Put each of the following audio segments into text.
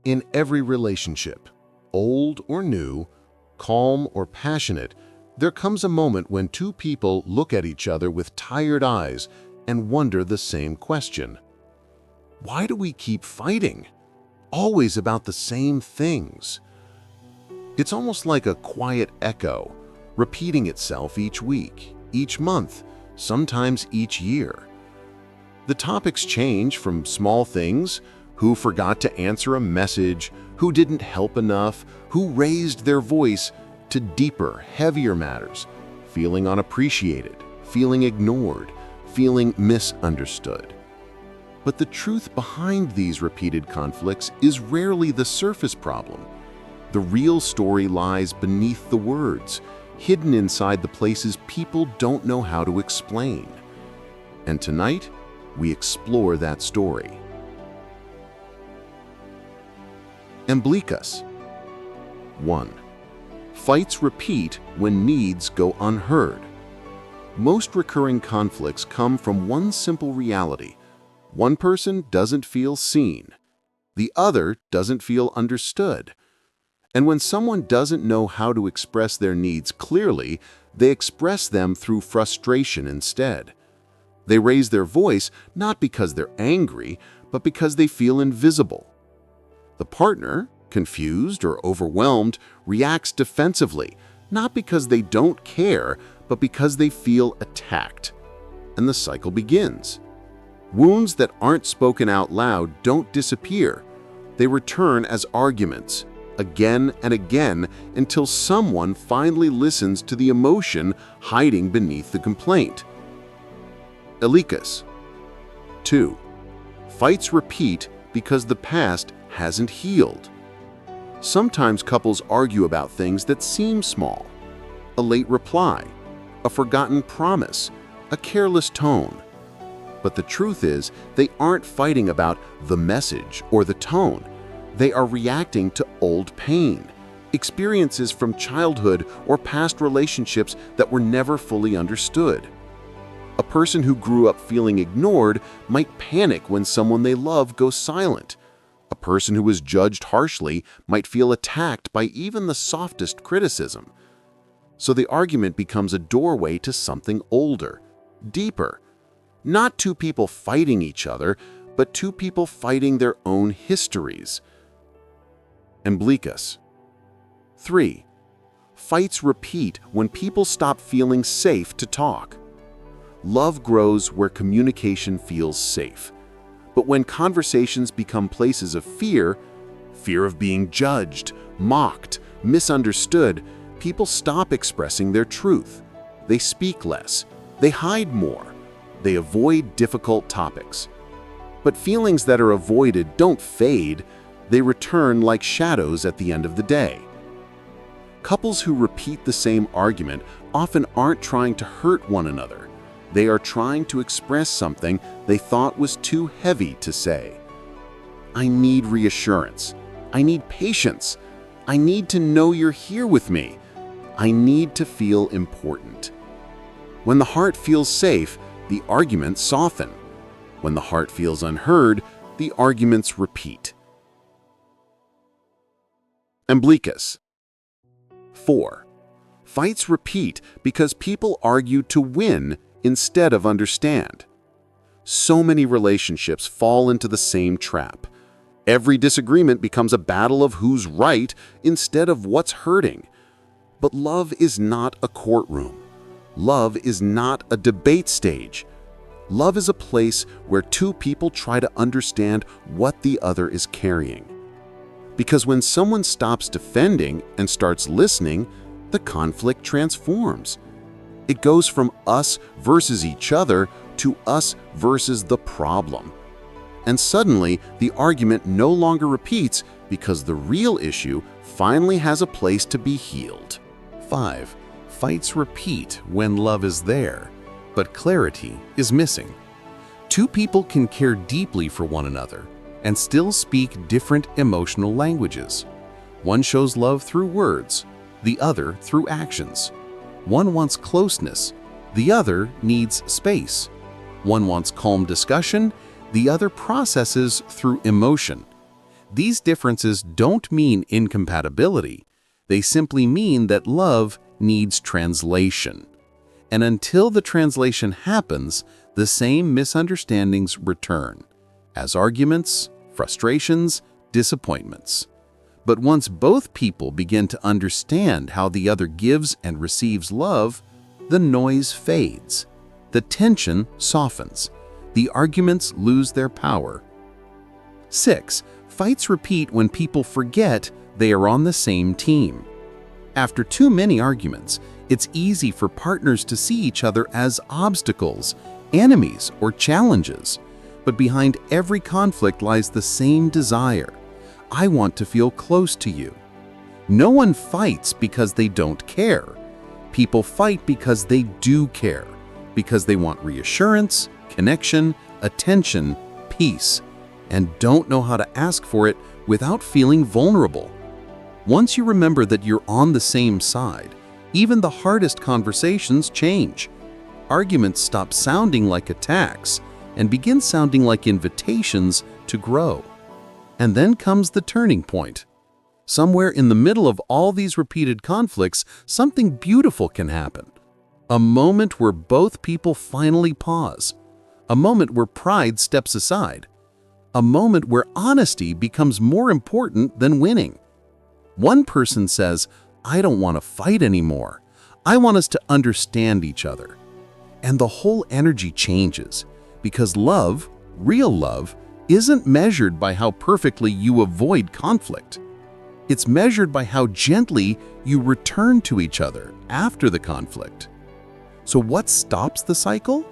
In every relationship, old or new, calm or passionate, there comes a moment when two people look at each other with tired eyes and wonder the same question. Why do we keep fighting? Always about the same things. It's almost like a quiet echo, repeating itself each week, each month, sometimes each year. The topics change from small things, who forgot to answer a message, who didn't help enough, who raised their voice, to deeper, heavier matters, feeling unappreciated, feeling ignored, feeling misunderstood. But the truth behind these repeated conflicts is rarely the surface problem. The real story lies beneath the words, hidden inside the places people don't know how to explain. And tonight, we explore that story. Umbilicus. 1. Fights repeat when needs go unheard. Most recurring conflicts come from one simple reality. One person doesn't feel seen. The other doesn't feel understood. And when someone doesn't know how to express their needs clearly, they express them through frustration instead. They raise their voice not because they're angry, but because they feel invisible. The partner, confused or overwhelmed, reacts defensively, not because they don't care, but because they feel attacked. And the cycle begins. Wounds that aren't spoken out loud don't disappear. They return as arguments, again and again, until someone finally listens to the emotion hiding beneath the complaint. Umbilicus. 2. Fights repeat because the past hasn't healed. Sometimes couples argue about things that seem small. A late reply, a forgotten promise, a careless tone. But the truth is, they aren't fighting about the message or the tone. They are reacting to old pain, experiences from childhood or past relationships that were never fully understood. A person who grew up feeling ignored might panic when someone they love goes silent. A person who was judged harshly might feel attacked by even the softest criticism. So the argument becomes a doorway to something older, deeper. Not two people fighting each other, but two people fighting their own histories. Umbilicus. 3. Fights repeat when people stop feeling safe to talk. Love grows where communication feels safe. But when conversations become places of fear, fear of being judged, mocked, misunderstood, people stop expressing their truth. They speak less. They hide more. They avoid difficult topics. But feelings that are avoided don't fade. They return like shadows at the end of the day. Couples who repeat the same argument often aren't trying to hurt one another. They are trying to express something they thought was too heavy to say. I need reassurance. I need patience. I need to know you're here with me. I need to feel important. When the heart feels safe, the arguments soften. When the heart feels unheard, the arguments repeat. Umbilicus. 4. Fights repeat because people argue to win instead of understand. So many relationships fall into the same trap. Every disagreement becomes a battle of who's right instead of what's hurting. But love is not a courtroom. Love is not a debate stage. Love is a place where two people try to understand what the other is carrying. Because when someone stops defending and starts listening, the conflict transforms. It goes from us versus each other to us versus the problem. And suddenly, the argument no longer repeats because the real issue finally has a place to be healed. 5. Fights repeat when love is there, but clarity is missing. Two people can care deeply for one another and still speak different emotional languages. One shows love through words, the other through actions. One wants closeness, the other needs space. One wants calm discussion, the other processes through emotion. These differences don't mean incompatibility. They simply mean that love needs translation. And until the translation happens, the same misunderstandings return, as arguments, frustrations, disappointments. But once both people begin to understand how the other gives and receives love, the noise fades, the tension softens, the arguments lose their power. 6. Fights repeat when people forget they are on the same team. After too many arguments, it's easy for partners to see each other as obstacles, enemies, or challenges. But behind every conflict lies the same desire. I want to feel close to you. No one fights because they don't care. People fight because they do care, because they want reassurance, connection, attention, peace, and don't know how to ask for it without feeling vulnerable. Once you remember that you're on the same side, even the hardest conversations change. Arguments stop sounding like attacks and begin sounding like invitations to grow. And then comes the turning point. Somewhere in the middle of all these repeated conflicts, something beautiful can happen. A moment where both people finally pause. A moment where pride steps aside. A moment where honesty becomes more important than winning. One person says, "I don't want to fight anymore. I want us to understand each other." And the whole energy changes, because love, real love, isn't measured by how perfectly you avoid conflict. It's measured by how gently you return to each other after the conflict. So what stops the cycle?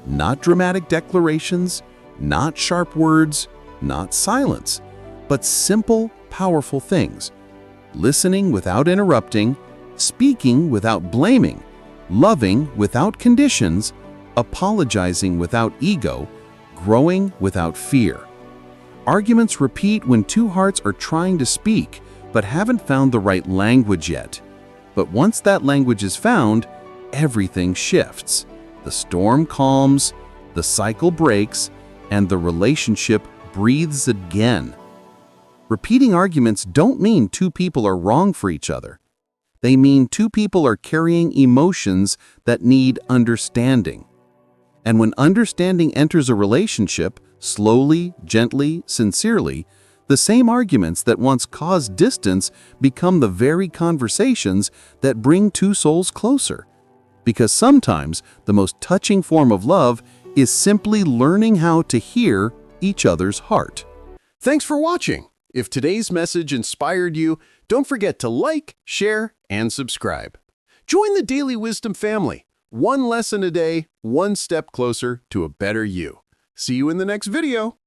Not dramatic declarations, not sharp words, not silence, but simple, powerful things. Listening without interrupting, speaking without blaming, loving without conditions, apologizing without ego, growing without fear. Arguments repeat when two hearts are trying to speak but haven't found the right language yet. But once that language is found, everything shifts. The storm calms, the cycle breaks, and the relationship breathes again. Repeating arguments don't mean two people are wrong for each other. They mean two people are carrying emotions that need understanding. And when understanding enters a relationship, slowly, gently, sincerely, the same arguments that once caused distance become the very conversations that bring two souls closer. Because sometimes the most touching form of love is simply learning how to hear each other's heart. Thanks for watching. If today's message inspired you, don't forget to like, share, and subscribe. Join the Daily Wisdom family. One lesson a day, one step closer to a better you. See you in the next video.